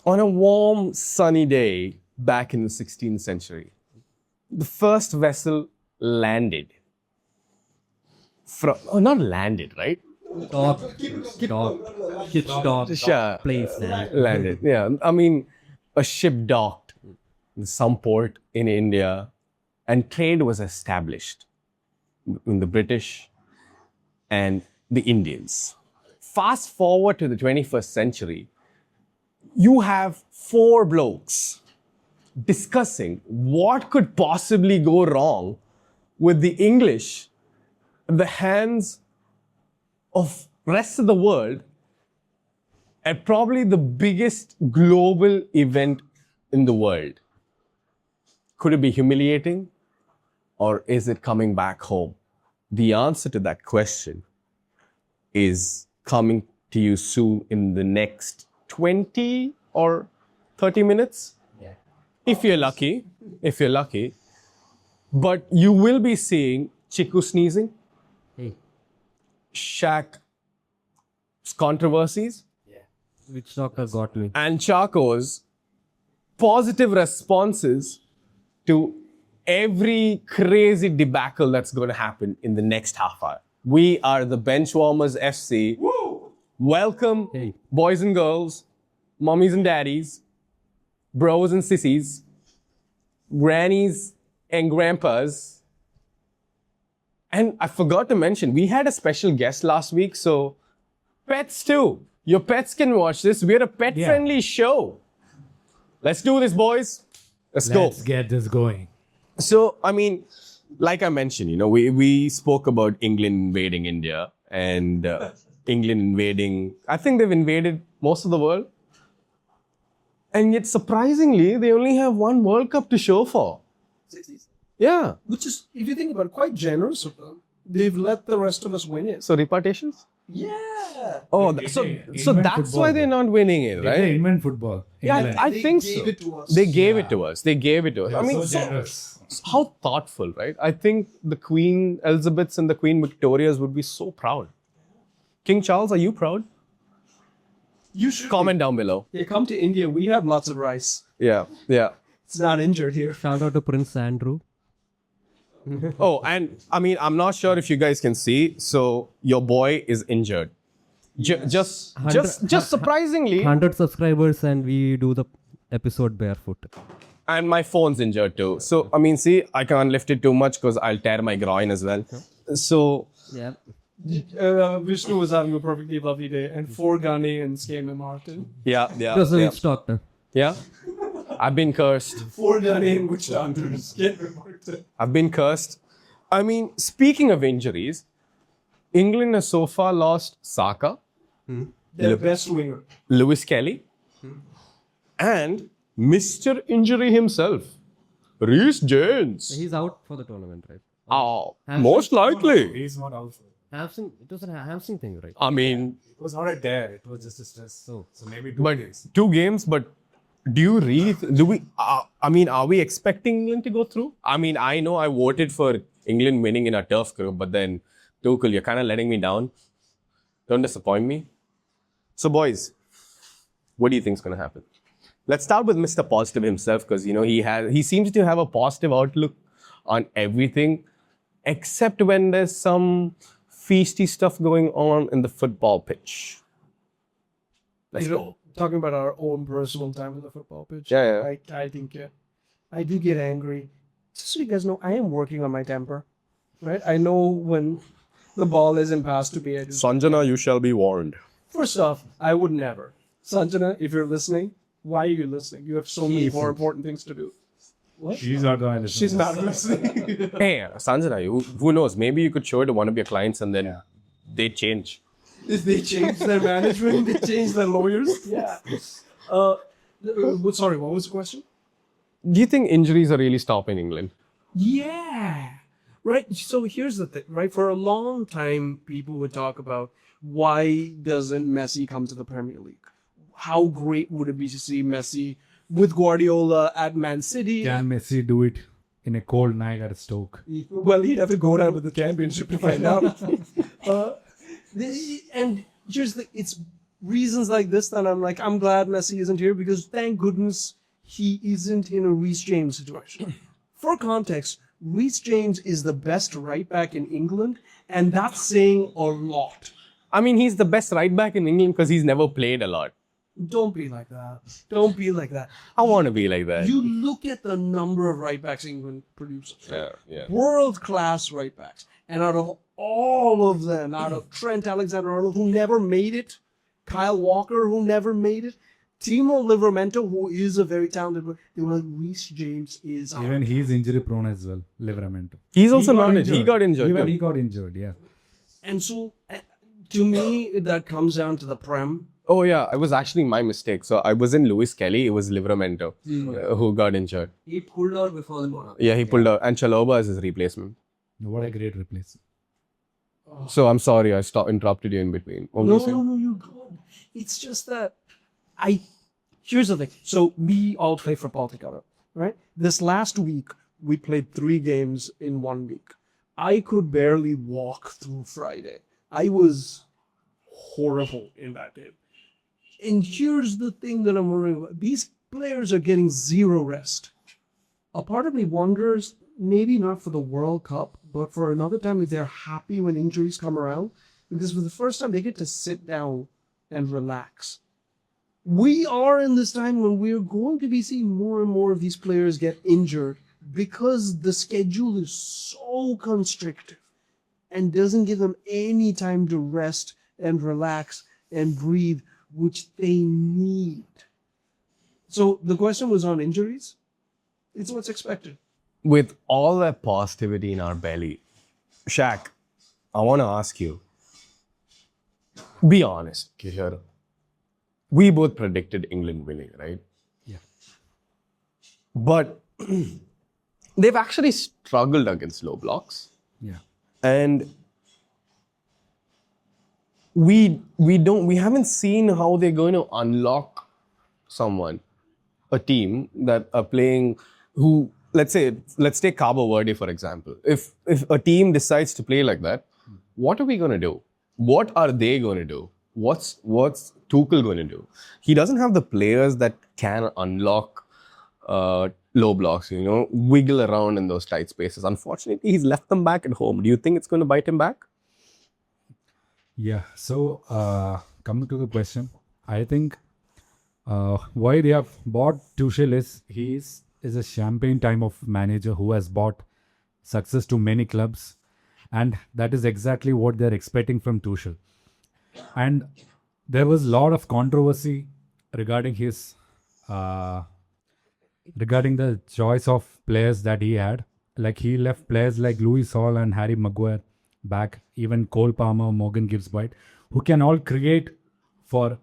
On a warm, sunny day back in the 16th century, the first vessel landed. Not landed, right? Stop. Sure. Place land. Landed. Yeah. I mean, a ship docked in some port in India and trade was established in the British and the Indians. Fast forward to the 21st century, you have four blokes discussing what could possibly go wrong with the English in the hands of rest of the world at probably the biggest global event in the world. Could it be humiliating or is it coming back home? The answer to that question is coming to you soon in the next 20 or 30 minutes. Yeah. If you're lucky. But you will be seeing Chicco sneezing, Hey. Shak controversies, Which doctor got me? and Chaco's positive responses to every crazy debacle that's going to happen in the next half hour. We are the Benchwarmers FC. Woo! Welcome, Hey. boys and girls, mummies and daddies, bros and sissies, grannies and grandpas. And I forgot to mention, we had a special guest last week, so pets too. Your pets can watch this. We're a pet-friendly show. Let's do this, boys. Let's go. Let's get this going. So, I mean, like I mentioned, we spoke about England invading India and England invading, I think they've invaded most of the world. And yet, surprisingly, they only have one World Cup to show for. 60s. Yeah. Which is, if you think about it, quite generous of them. They've let the rest of us win it. So, repartitions? Yeah. Oh, They so invent that's football, why they're though. not winning it, They right? invent football. Yeah, England. I They think gave so. it to us. They gave it to us. They gave it to us. They're I mean, so generous. how thoughtful, right? I think the Queen Elizabeths and the Queen Victorias would be so proud. King Charles, are you proud? You should Comment down below. Yeah, come to India. We have lots of rice. Yeah, yeah. It's not injured here. Shout out to Prince Andrew. Oh, and I mean, I'm not sure if you guys can see. So your boy is injured. Just surprisingly, 100 subscribers and we do the episode barefoot. and my phone's injured too. So I mean, see, I can't lift it too much because I'll tear my groin as well. So Yeah. Vishnu was having a perfectly lovely day, and 4 Ghanaians came in Martin. yeah, It was a yeah, witch doctor. yeah. I've been cursed. 4 Ghanaian witch doctors came in Martin. I've been cursed. I mean, speaking of injuries, England has so far lost Saka, Their best winger. Lewis Kelly, and Mr. Injury himself, Reece James. He's out for the tournament, right? Oh, most likely. He's not out for it. Hamstring. It was a hamstring thing, right? I mean, It was not a dare. It was just a stress. Oh. So maybe 2 but days. 2 games, but do you really, are we expecting England to go through? I mean, I know I voted for England winning in a turf group, but then, Tuchel, you're kind of letting me down. Don't disappoint me. So, boys, what do you think is going to happen? Let's start with Mr. Positive himself, because, he seems to have a positive outlook on everything, except when there's some feisty stuff going on in the football pitch. Let's go. Talking about our own personal time on the football pitch. Yeah, I think I do get angry. Just so you guys know, I am working on my temper. Right? I know when the ball isn't passed to me. I do. Sanjana, you shall be warned. First off, I would never. Sanjana, if you're listening, why are you listening? You have so many more important things to do. What? She's not going to listen. She's not listening. Hey, Sanjana, who knows? Maybe you could show it to one of your clients and then they change. If they change their management, they change their lawyers. Yeah. Sorry, what was the question? Do you think injuries are really stopping England? Yeah. Right. So here's the thing, right? For a long time, people would talk about why doesn't Messi come to the Premier League? How great would it be to see Messi with Guardiola at Man City? Can Messi do it in a cold night at Stoke? Well, he'd have to go down with the championship to find out. And here's the, it's reasons like this, then I'm like, I'm glad Messi isn't here because thank goodness he isn't in a Reece James situation. For context, Reece James is the best right back in England, and that's saying a lot. I mean, he's the best right back in England because he's never played a lot. Don't be like that. Don't be like that. I want to be like that. You look at the number of right backs England produces. Yeah. World-class right backs. And out of all of them, out of Trent Alexander-Arnold, who never made it, Kyle Walker, who never made it, Timo Livramento, who is a very talented player, they were like, Reece James is out. Even he's injury prone as well, Livramento. He's also got not. injured. He got injured. Even too. he got injured, yeah. And so, to me, that comes down to the Prem. Oh yeah, it was actually my mistake. So I wasn't Lewis Kelly. It was Livramento who got injured. He pulled out before the corner. Yeah, he pulled out, and Chalobah is his replacement. What a great replacement. So I'm sorry, I interrupted you in between. What were you saying? No, you're good. It's just that here's the thing. So we all play football together, right? This last week, we played 3 games in 1 week. I could barely walk through Friday. I was horrible in that game. And here's the thing that I'm worrying about. These players are getting 0 rest. A part of me wonders, maybe not for the World Cup, but for another time if they're happy when injuries come around. Because for the first time, they get to sit down and relax. We are in this time when we're going to be seeing more and more of these players get injured because the schedule is so constrictive and doesn't give them any time to rest and relax and breathe, which they need. So the question was on injuries. It's what's expected. With all that positivity in our belly, Shak, I want to ask you, be honest here. We both predicted England winning, right? Yeah. But they've actually struggled against low blocks. Yeah. And we haven't seen how they're going to unlock a team that are playing who, let's take Cabo Verde for example. If a team decides to play like that, what are we going to do? What are they going to do? What's Tuchel going to do? He doesn't have the players that can unlock low blocks, wiggle around in those tight spaces. Unfortunately, he's left them back at home. Do you think it's going to bite him back? Yeah. So, coming to the question, I think why they have bought Tuchel is he is a champagne time of manager who has bought success to many clubs, and that is exactly what they're expecting from Tuchel. And there was a lot of controversy regarding his regarding the choice of players that he had. Like he left players like Lewis Hall and Harry Maguire back, even Cole Palmer, Morgan Gibbs-White, who can all create for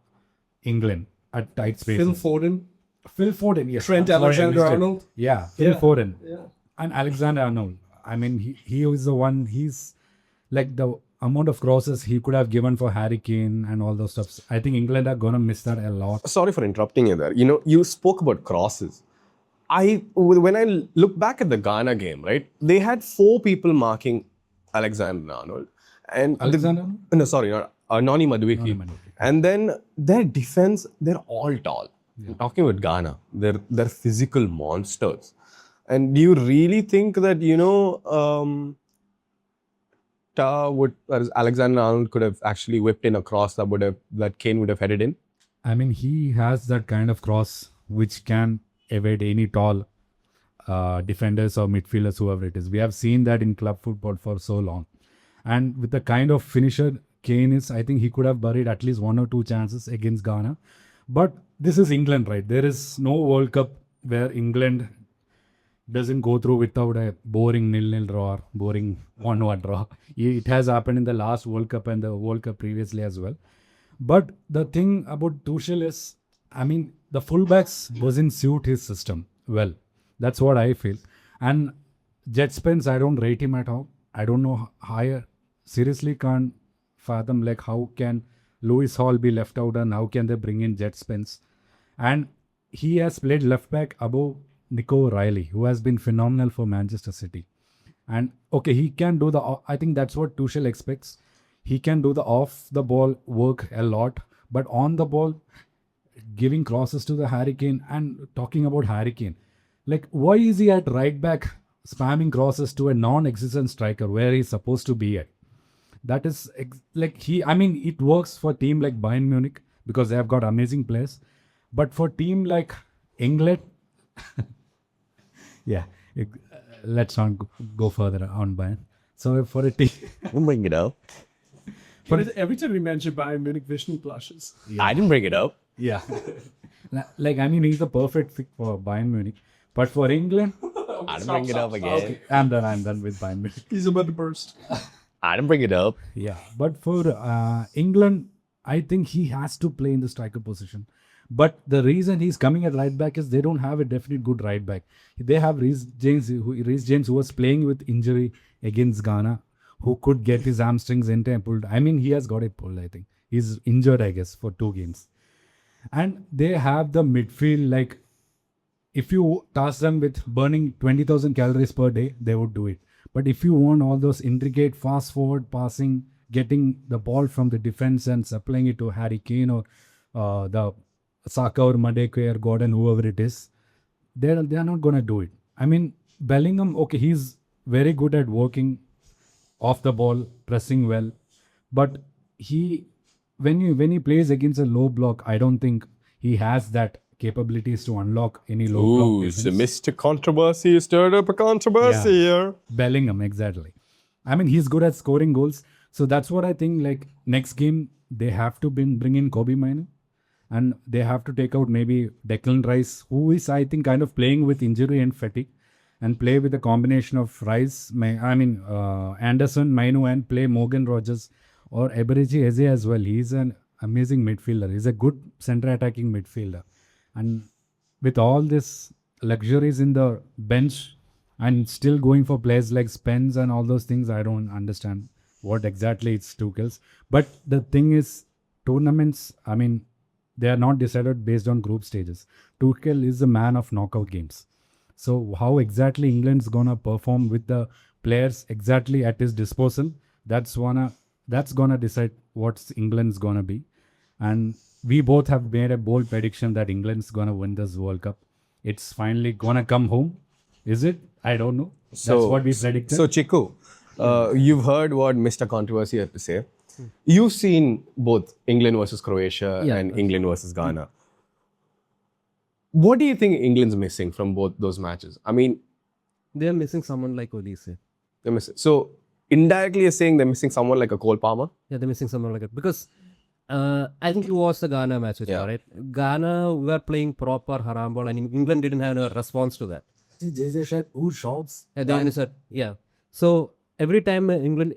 England at tight spaces. Phil Foden, yes. Trent Alexander-Arnold. Yeah, Phil Foden. Yeah. And Alexander-Arnold. I mean, he was the one, he's like the amount of crosses he could have given for Harry Kane and all those stuff. I think England are going to miss that a lot. Sorry for interrupting you there. You spoke about crosses. When I look back at the Ghana game, right, they had 4 people marking Alexander-Arnold. Noni Madueke. And then their defense, they're all tall. Yeah. I'm talking about Ghana. They're physical monsters. And do you really think that, Alexander-Arnold could have actually whipped in a cross that Kane would have headed in? I mean, he has that kind of cross which can evade any tall defenders or midfielders, whoever it is. We have seen that in club football for so long. And with the kind of finisher Kane is, I think he could have buried at least 1 or 2 chances against Ghana. But this is England, right? There is no World Cup where England doesn't go through without a boring 0-0 draw or boring 1-1 draw. It has happened in the last World Cup and the World Cup previously as well. But the thing about Tuchel is, I mean, the fullbacks doesn't suit his system well. That's what I feel. And Jet Spence, I don't rate him at all. I don't know how I seriously can't fathom like how can Lewis Hall be left out and how can they bring in Jet Spence. And he has played left back above Nico Riley, who has been phenomenal for Manchester City. And okay, he can do I think that's what Tuchel expects. He can do the off the ball work a lot, But on the ball, giving crosses to the Harry Kane. And talking about Harry Kane, like, why is he at right back spamming crosses to a non-existent striker where he's supposed to be at? That is it works for team like Bayern Munich because they have got amazing players. But for team like England, yeah, let's not go further on Bayern. So for a team, Don't bring it up. But every time we mention Bayern Munich, Vishnu blushes. I didn't bring it up. yeah, he's the perfect fit for Bayern Munich. But for England, I didn't bring it up again. I'm done with Bayern Munich. He's about to burst. I didn't bring it up. Yeah, but for England, I think he has to play in the striker position. But the reason he's coming at right back is they don't have a definite good right back. They have Reece James, who was playing with injury against Ghana, who could get his hamstrings pulled. I mean, he has got it pulled, I think. He's injured, I guess, for 2 games. And they have the midfield, like, if you task them with burning 20,000 calories per day, they would do it. But if you want all those intricate fast forward passing, getting the ball from the defense and supplying it to Harry Kane or the Saka or Madeke or Gordon, whoever it is, they are not going to do it. I mean, Bellingham, okay, he's very good at working off the ball, pressing well. But when he plays against a low block, I don't think he has that capabilities to unlock any low block defense. So Mr. Controversy stirred up a controversy here. Bellingham, exactly. I mean, he's good at scoring goals. So that's what I think, like, next game, they have to bring in Kobe Mainoo. And they have to take out maybe Declan Rice, who is, I think, kind of playing with injury and fatigue. And play with a combination of Anderson, Mainoo, and play Morgan Rogers or Eberechi Eze as well. He's an amazing midfielder. He's a good centre attacking midfielder. And with all this luxuries in the bench and still going for players like Spence and all those things, I don't understand what exactly it's Tuchel's. But the thing is, tournaments, I mean, they are not decided based on group stages. Tuchel is a man of knockout games. So how exactly England's gonna perform with the players exactly at his disposal, that's gonna decide what England's gonna be. And we both have made a bold prediction that England's gonna win this World Cup. It's finally gonna come home. Is it? I don't know. That's what we predicted. So Chicco, you've heard what Mr. Controversy had to say. You've seen both England versus Croatia and England versus Ghana. What do you think England's missing from both those matches? I mean, They're missing someone like Olise. they're missing. So indirectly, you're saying they're missing someone like a Cole Palmer. Yeah, they're missing someone like it. Because I think you watched the Ghana match with right? Ghana were playing proper haram ball and England didn't have a response to that. Who shouts? Yeah, they said, yeah. So every time England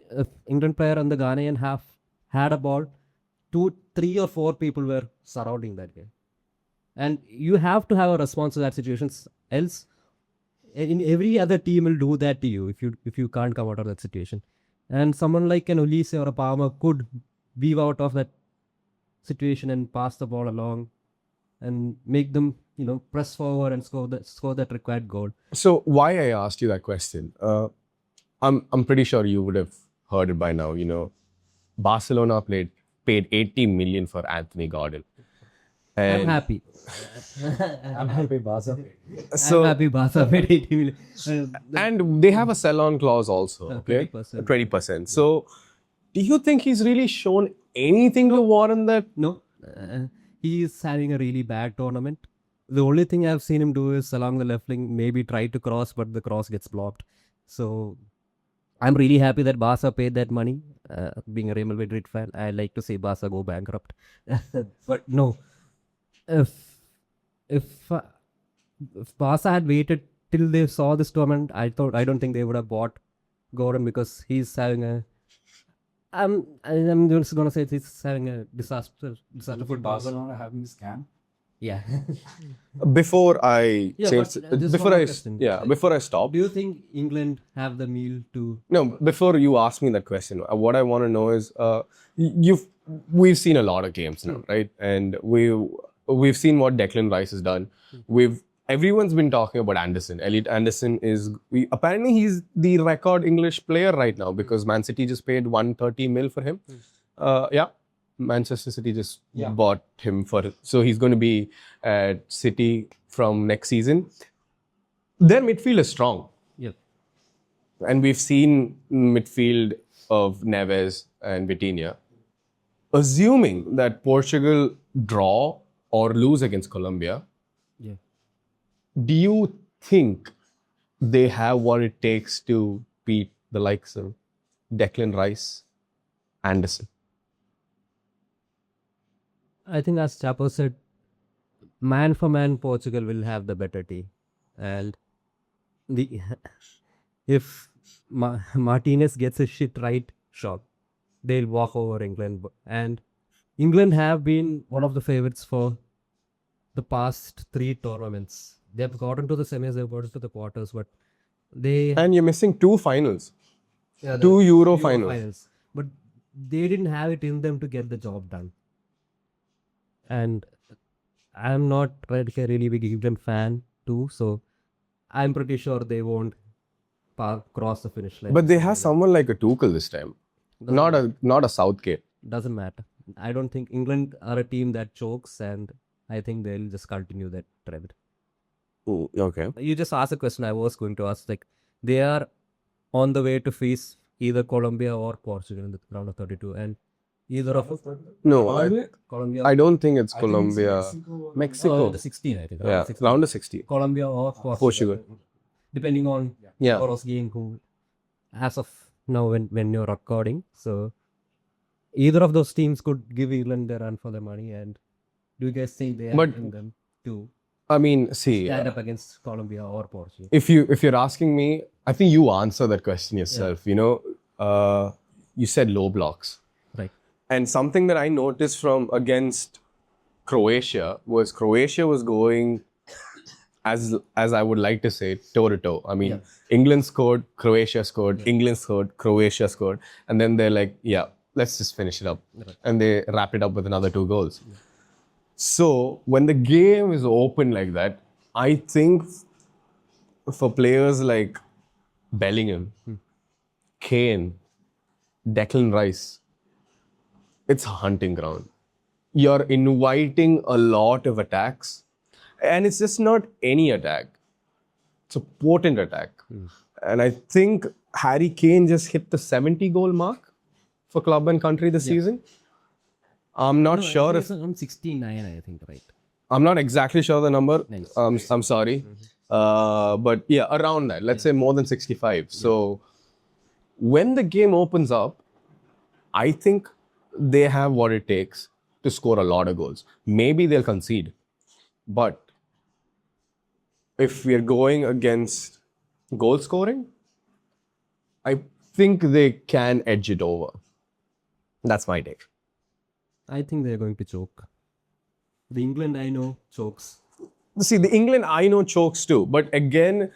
player and the Ghanaian half had a ball, 2, 3 or 4 people were surrounding that guy. And you have to have a response to that situation. Else, in every other team will do that to you if you can't come out of that situation. And someone like an Olise or a Palmer could weave out of that situation and pass the ball along and make them, press forward and score that required goal. So why I asked you that question? I'm pretty sure you would have heard it by now. Barcelona paid 80 million for Anthony Gordon. I'm happy. I'm happy Barca. So, I'm happy Barca paid 80 million. And they have a sell-on clause also. Okay, 20%. 20%. So, do you think he's really shown anything to warrant that? No, he is having a really bad tournament. The only thing I've seen him do is along the left wing, maybe try to cross, but the cross gets blocked. So I'm really happy that Barca paid that money. Being a Real Madrid fan, I like to say Barca go bankrupt. But no, if Barca had waited till they saw this tournament, I don't think they would have bought Gordon because he's having a. I'm just gonna say he's having a disaster. Barcelona having this scam? Yeah. Before I change, before I stop. Do you think England have the meal to? No, before you ask me that question, what I want to know is, we've seen a lot of games now, right? And we've seen what Declan Rice has done. Everyone's been talking about Anderson. Elliot Anderson apparently he's the record English player right now because Man City just paid 130 mil for him. Manchester City just bought him so he's going to be at City from next season. Their midfield is strong. Yep. And we've seen midfield of Neves and Vitinha. Assuming that Portugal draw or lose against Colombia, Yeah. do you think they have what it takes to beat the likes of Declan Rice, Anderson? I think as Chapo said, man for man, Portugal will have the better team. And the if Martinez gets his shit right, sure, they'll walk over England. And England have been one of the favorites for the past 3 tournaments. They've gotten to the semis, they've gotten to the quarters, but they And you're missing 2 finals. yeah, the 2 Euro Euro finals. But they didn't have it in them to get the job done. And I'm not like a really big England fan too, so I'm pretty sure they won't cross the finish line. But they have someone like a Tuchel this time. Not a Southgate. Doesn't matter. I don't think England are a team that chokes, and I think they'll just continue that trend. Okay. You just asked a question I was going to ask. Like, they are on the way to face either Colombia or Portugal in the round of 32, and either of No, Colombia. I don't think it's Colombia. Mexico. The 16, I think. Yeah, 16. round of 60. Colombia or Portugal. Depending on Yeah. tomorrow's game, who, as of now, when you're recording, so either of those teams could give England a run for their money. And do you guys think they are But- in them to I mean, see, stand up against Colombia or Portugal? if you're asking me, I think you answer that question yourself. You know, you said low blocks. Right. And something that I noticed from against Croatia was going as I would like to say toe to toe. I mean, England scored, Croatia scored, England scored, Croatia scored, and then they're like, yeah, let's just finish it up, and they wrap it up with another 2 goals. So when the game is open like that, I think for players like Bellingham, Kane, Declan Rice, it's a hunting ground. You're inviting a lot of attacks, and it's just not any attack. It's a potent attack. And I think Harry Kane just hit the 70 goal mark for club and country this season. I'm not sure if I'm 69, I think, right? I'm not exactly sure the number. Nice. I'm sorry. But yeah, around that. Let's say more than 65. So when the game opens up, I think they have what it takes to score a lot of goals. Maybe they'll concede. But if we're going against goal scoring, I think they can edge it over. That's my take. I think they're going to choke. The England I know chokes. See, the England I know chokes too. But again,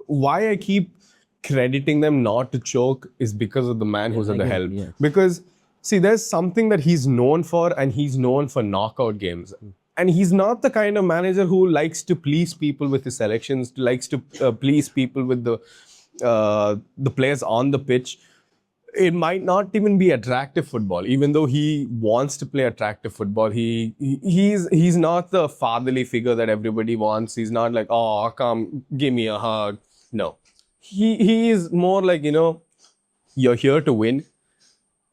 why I keep crediting them not to choke is because of the man who's at the helm. Yeah. Because, see, there's something that he's known for, and he's known for knockout games. And he's not the kind of manager who likes to please people with his selections, likes to please people with the players on the pitch. It might not even be attractive football, even though he wants to play attractive football. He's not the fatherly figure that everybody wants. He's not like, oh, come, give me a hug. No. He is more like, you know, you're here to win,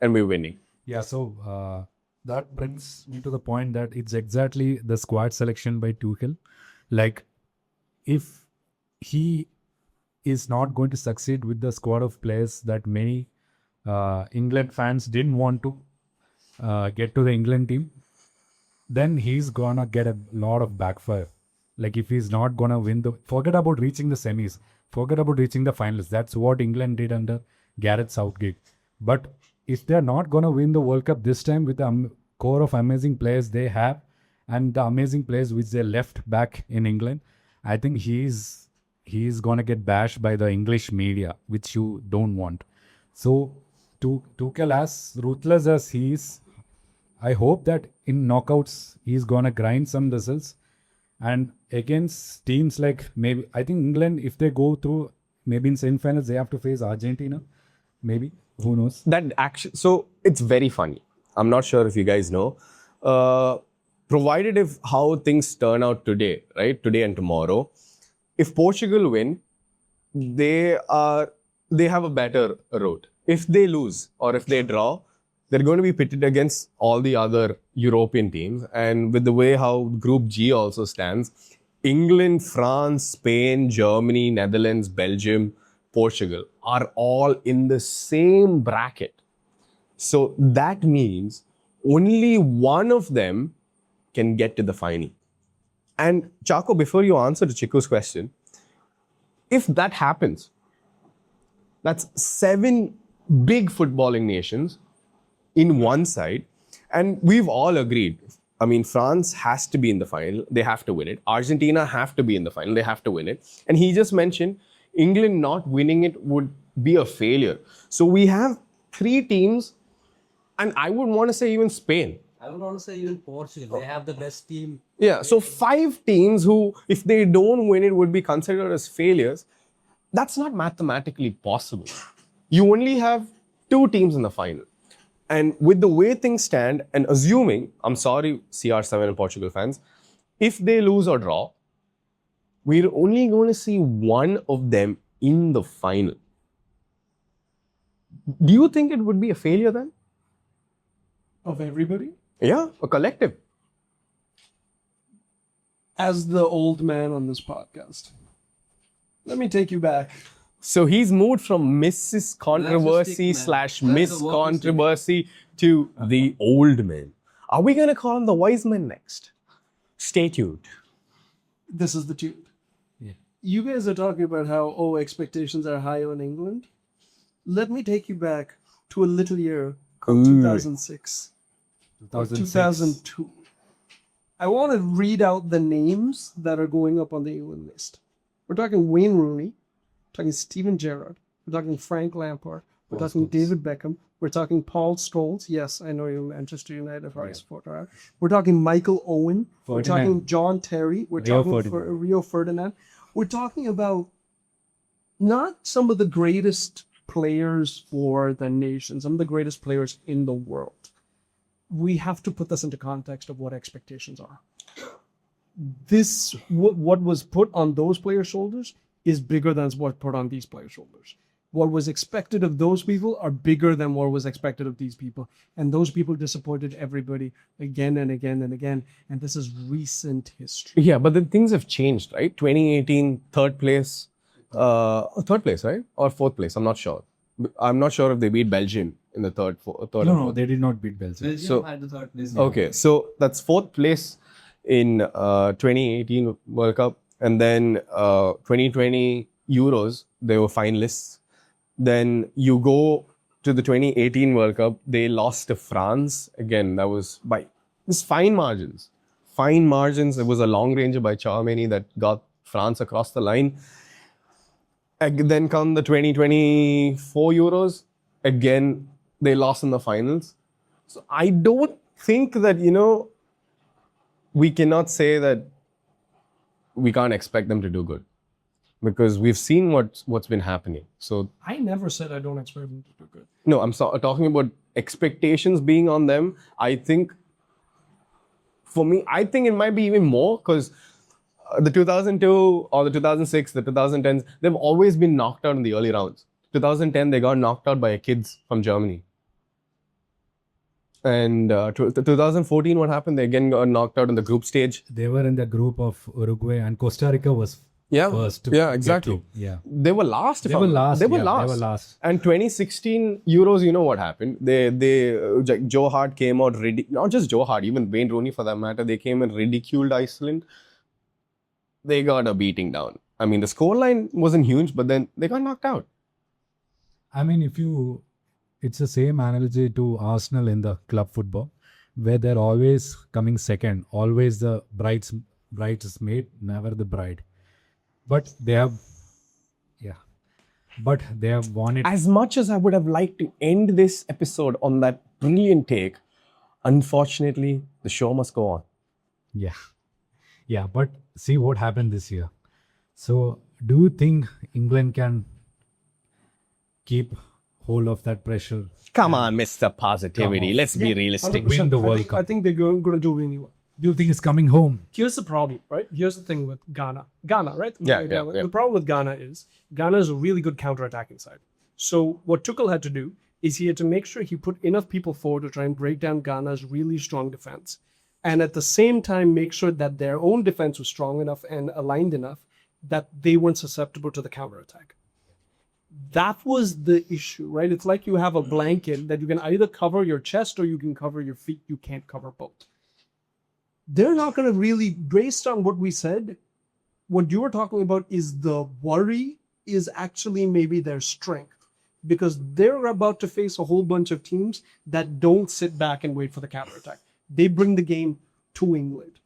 and we're winning. Yeah, so that brings me to the point that it's exactly the squad selection by Tuchel. Like, if he is not going to succeed with the squad of players that many England fans didn't want to get to the England team, then he's gonna get a lot of backfire. Like, if he's not gonna win forget about reaching the semis, forget about reaching the finals. That's what England did under Gareth Southgate. But if they're not gonna win the World Cup this time with the core of amazing players they have and the amazing players which they left back in England, I think he's gonna get bashed by the English media, which you don't want. So Tuchel, as ruthless as he is, I hope that in knockouts he's gonna grind some results. And against teams like, maybe, I think England, if they go through, maybe in semi-finals, they have to face Argentina. Maybe. Who knows? So it's very funny. I'm not sure if you guys know. Provided if how things turn out today, right? Today and tomorrow, if Portugal win, they have a better road. If they lose or if they draw, they're going to be pitted against all the other European teams. And with the way how Group G also stands, England, France, Spain, Germany, Netherlands, Belgium, Portugal are all in the same bracket. So that means only one of them can get to the final. And Chaco, before you answer to Chicco's question, if that happens, that's 7 big footballing nations in one side. And we've all agreed. I mean, France has to be in the final. They have to win it. Argentina have to be in the final. They have to win it. And he just mentioned England not winning it would be a failure. So we have 3 teams, and I would want to say even Spain. I would want to say even Portugal. They have the best team. Yeah, so 5 teams who, if they don't win it, would be considered as failures. That's not mathematically possible. You only have 2 teams in the final. And with the way things stand, and assuming, I'm sorry, CR7 and Portugal fans, if they lose or draw, we're only going to see one of them in the final. Do you think it would be a failure then? Of everybody? Yeah, a collective. As the old man on this podcast, let me take you back. So he's moved from Mrs. Controversy Narcissistic slash man. Miss That's the work Controversy to the old man. Are we going to call him the wise man next? Stay tuned. This is the tune. Yeah. You guys are talking about how, expectations are high on England. Let me take you back to a little year called 2006. 2002. I want to read out the names that are going up on the England list. We're talking Wayne Rooney, we're talking Steven Gerrard, we're talking Frank Lampard, we're talking David Beckham, we're talking Paul Scholes. Yes, I know you're Manchester United supporter. We're talking Michael Owen. We're talking John Terry. We're talking Rio Ferdinand. We're talking about not some of the greatest players for the nation, some of the greatest players in the world. We have to put this into context of what expectations are. What was put on those players' shoulders is bigger than what's put on these players' shoulders. What was expected of those people are bigger than what was expected of these people. And those people disappointed everybody again and again and again. And this is recent history. Yeah, but then things have changed, right? 2018, third place, right? Or fourth place, I'm not sure. I'm not sure if they beat Belgium in the third. No, they did not beat Belgium. Belgium had the third place. Okay, so that's fourth place in 2018 World Cup, and then 2020 Euros, they were finalists. Then you go to the 2018 World Cup, they lost to France. Again, that was by just fine margins. Fine margins. It was a long ranger by Charmany that got France across the line. And then come the 2024 Euros. Again, they lost in the finals. So I don't think that, we cannot say that we can't expect them to do good. Because we've seen what's been happening. So I never said I don't expect them to do good. no, I'm talking about expectations being on them. I think, for me, it might be even more because the 2002 or the 2006, the 2010s, they've always been knocked out in the early rounds. 2010, they got knocked out by Achilles from Germany. And 2014, what happened? They again got knocked out in the group stage. They were in the group of Uruguay, and Costa Rica was first to yeah, get exactly. to. Yeah. They were last. They were last. They were yeah, last. They were last. And 2016 Euros, you know what happened? Joe Hart came out, not just Joe Hart, even Wayne Rooney for that matter, they came and ridiculed Iceland. They got a beating down. I mean, the scoreline wasn't huge, but then they got knocked out. I mean, it's the same analogy to Arsenal in the club football, where they're always coming second, always the bridesmaid, never the bride. But they have won it. As much as I would have liked to end this episode on that brilliant take, unfortunately, the show must go on. Yeah, but see what happened this year. So, do you think England can keep hold of that pressure. Come on, Mr. Positivity. Let's be realistic. Win the World I Cup. think they're going to do really well. Do you think it's coming home? Here's the problem, right? Here's the thing with Ghana. Ghana, right? Yeah. The problem with Ghana is a really good counter-attacking side. So what Tuchel had to do is he had to make sure he put enough people forward to try and break down Ghana's really strong defense. And at the same time, make sure that their own defense was strong enough and aligned enough that they weren't susceptible to the counter-attack. That was the issue, right? It's like you have a blanket that you can either cover your chest or you can cover your feet. You can't cover both. They're not going to really, based on what we said, what you were talking about is the worry is actually maybe their strength, because they're about to face a whole bunch of teams that don't sit back and wait for the counterattack. They bring the game to England.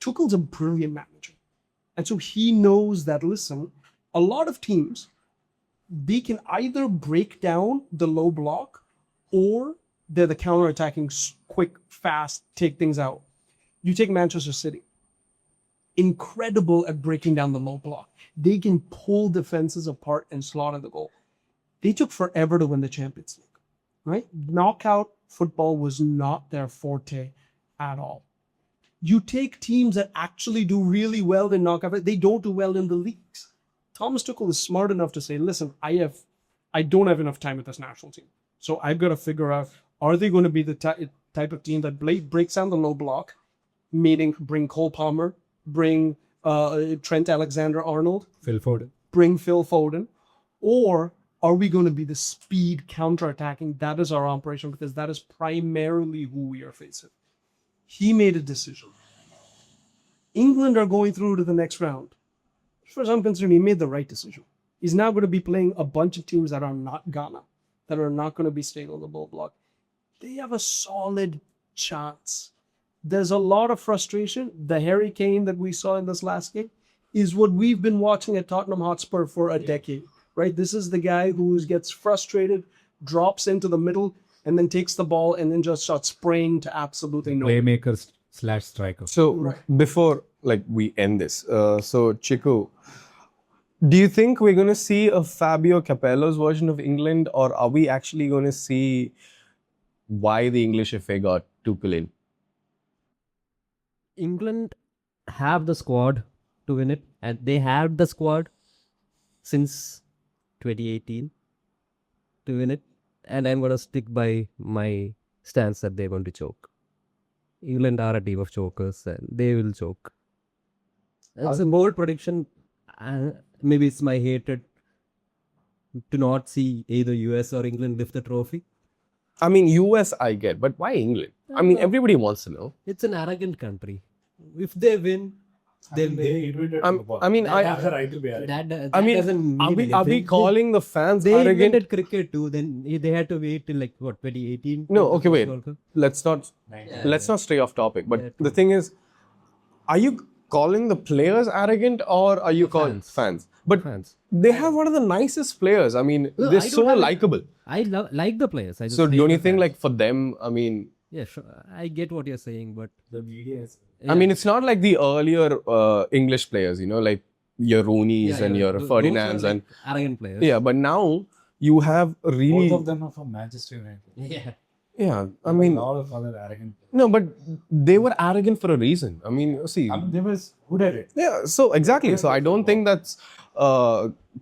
Tuchel's a brilliant manager. And so he knows that, listen, a lot of teams, they can either break down the low block or they're the counterattacking, quick, fast, take things out. You take Manchester City. Incredible at breaking down the low block. They can pull defenses apart and slaughter the goal. They took forever to win the Champions League, right? Knockout football was not their forte at all. You take teams that actually do really well in knockout, they don't do well in the leagues. Thomas Tuchel is smart enough to say, listen, I don't have enough time with this national team. So I've got to figure out, are they going to be the type of team that breaks down the low block, meaning bring Cole Palmer, bring Trent Alexander-Arnold, Phil Foden. bring Phil Foden, or are we going to be the speed counter-attacking? That is our operation, because that is primarily who we are facing. He made a decision. England are going through to the next round. As far as I'm concerned, he made the right decision. He's now going to be playing a bunch of teams that are not Ghana, that are not going to be staying on the ball block. They have a solid chance. There's a lot of frustration. The Harry Kane that we saw in this last game is what we've been watching at Tottenham Hotspur for a decade, right? This is the guy who gets frustrated, drops into the middle, and then takes the ball and then just starts spraying to absolutely nowhere. Playmaker / striker. So before we end this, so Chicco, do you think we're going to see a Fabio Capello's version of England, or are we actually going to see why the English FA got Tuchel in? England have the squad to win it, and they had the squad since 2018 to win it, and I'm going to stick by my stance that they're going to choke. England are a team of chokers and they will choke. It's a bold prediction. Maybe it's my hatred to not see either US or England lift the trophy. I mean, US I get, but why England? I mean, everybody wants to know. It's an arrogant country. If they win, they'll win. I mean, have the right to be arrogant. That I mean, doesn't mean are we anything. calling the fans They arrogant? invented cricket too. Then they had to wait till 2018. No, okay, wait. World Cup. Let's not stray off topic. But Yeah, the thing is, are you calling the players arrogant, or are you calling fans? But Fans. they have one of the nicest players. I mean, No, they're I don't so have it. likable. I like the players. I just So hate don't the you think fans. for them, I mean, Yeah, sure. I get what you're saying, but The media is... I mean, it's not like the earlier English players, like your Rooneys and your those Ferdinands were, and arrogant players. yeah. But now you have really Both of them are from Manchester United. Yeah. yeah. I mean, A lot of other arrogant. no, but they were arrogant for a reason. I mean, see, They were good at it. yeah. So exactly. So I don't think that's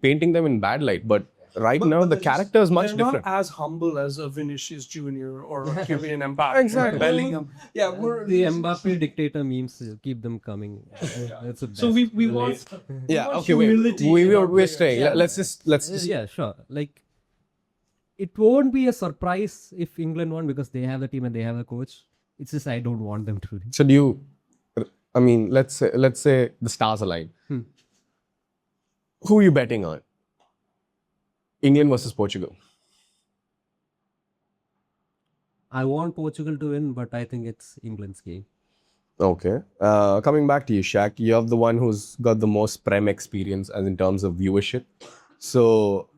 painting them in bad light. But right now the character is much they're different. not as humble as a Vinicius Jr. or a Kylian Mbappe. Exactly. Bellingham. Yeah, we're The Mbappe dictator memes keep them coming. That's the so best. we want Yeah. want Okay. Wait. humility in our We're players. staying. Yeah. Let's just. Yeah, sure. It won't be a surprise if England won because they have the team and they have the coach. It's just I don't want them to win. So do you? I mean, let's say the stars align. Who are you betting on? England versus Portugal. I want Portugal to win, but I think it's England's game. Okay. Coming back to you, Shak, you're the one who's got the most Prem experience as in terms of viewership. So,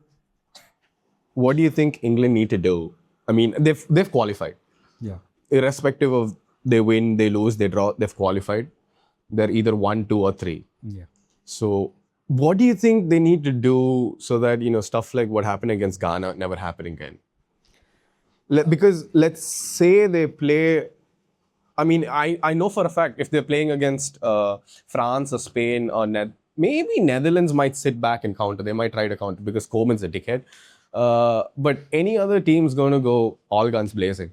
what do you think England need to do? I mean, they've qualified. Yeah. Irrespective of they win, they lose, they draw, they've qualified. They're either 1, 2, or 3. Yeah. So, What do you think they need to do so that, stuff like what happened against Ghana never happen again? Because let's say they play. I mean, I know for a fact if they're playing against France or Spain or maybe Netherlands might sit back and counter. They might try to counter because Coleman's a dickhead. But any other team's going to go all guns blazing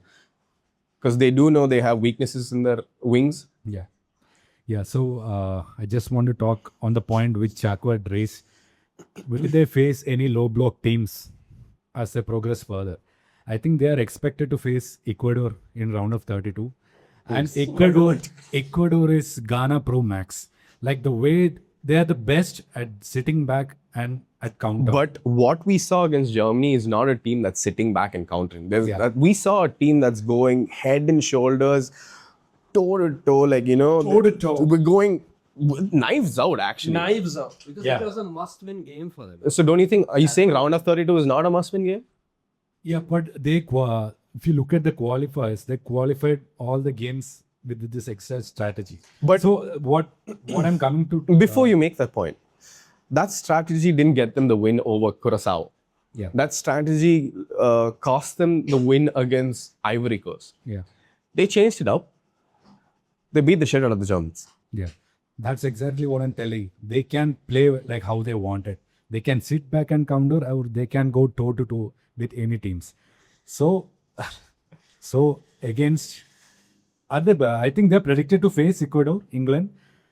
because they do know they have weaknesses in their wings. Yeah. Yeah. So I just want to talk on the point which Chaco had raised. Will they face any low block teams as they progress further? I think they are expected to face Ecuador in round of 32. And Ecuador is Ghana Pro Max. Like the way they are the best at sitting back and at counter. But what we saw against Germany is not a team that's sitting back and countering. Yeah. We saw a team that's going head and shoulders, toe to toe, Toe to toe. We're going knives out, actually. Knives out. Because Yeah. it was a must-win game for them. So don't you think? Are you saying round of 32 is not a must-win game? Yeah, but if you look at the qualifiers, they qualified all the games with this exact strategy. But- so what I'm coming to Before you make that point, that strategy didn't get them the win over Curaçao. yeah That strategy cost them the win against Ivory Coast. yeah They changed it up. They beat the shit out of the Germans. yeah that's exactly what I'm telling you. They can play like how they want it. They can sit back and counter, or they can go toe to toe with any teams. So against I think they're predicted to face Ecuador, England.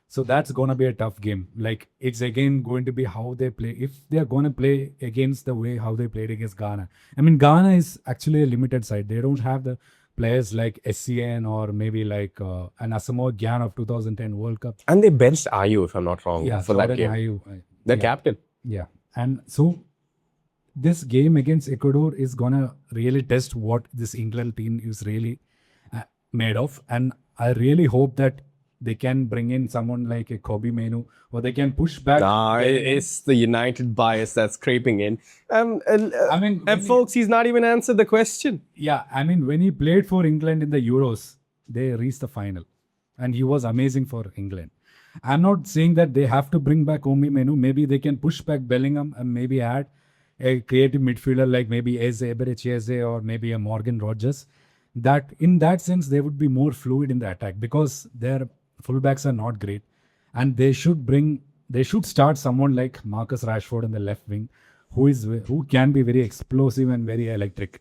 So that's going to be a tough game. Like it's again going to be how they play. If they're going to play against the way how they played against Ghana. I mean, Ghana is actually a limited side. They don't have the players like SCN or maybe like an Asamoah Gyan of 2010 World Cup. And they benched Ayu, if I'm not wrong, Yeah, for that Jordan game. Ayew, Their yeah. captain. Yeah. And so this game against Ecuador is going to really test what this England team is really made of. And I really hope that they can bring in someone like a Kobe Menu, or they can push back. Nah, it's the United bias that's creeping in. I mean, when folks, he's not even answered the question. Yeah, I mean, when he played for England in the Euros, they reached the final. And he was amazing for England. I'm not saying that they have to bring back Omi Menu. Maybe they can push back Bellingham and maybe add a creative midfielder like maybe Eze Eberechieze or maybe a Morgan Rogers. That in that sense, they would be more fluid in the attack because their fullbacks are not great. And they should start someone like Marcus Rashford in the left wing, who can be very explosive and very electric.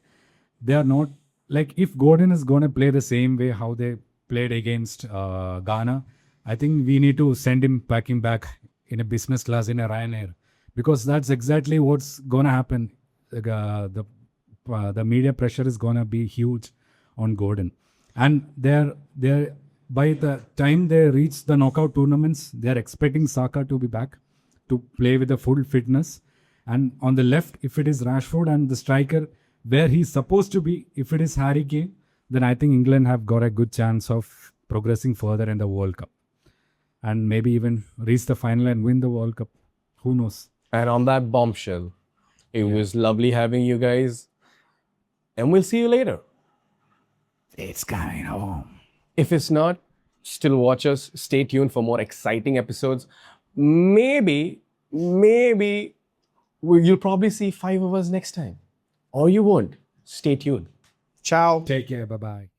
They are not like if Gordon is going to play the same way how they played against Ghana. I think we need to send him packing back in a business class in a Ryanair because that's exactly what's going to happen. The media pressure is going to be huge on Gordon, and they're by the time they reach the knockout tournaments, they're expecting Saka to be back to play with the full fitness. And on the left, if it is Rashford, and the striker where he's supposed to be, if it is Harry Kane, then I think England have got a good chance of progressing further in the World Cup and maybe even reach the final and win the World Cup. Who knows? And on that bombshell, it was lovely having you guys. And we'll see you later. It's coming home. If it's not, still watch us. Stay tuned for more exciting episodes. Maybe you'll probably see 5 of us next time. Or you won't. Stay tuned. Ciao. Take care. Bye-bye.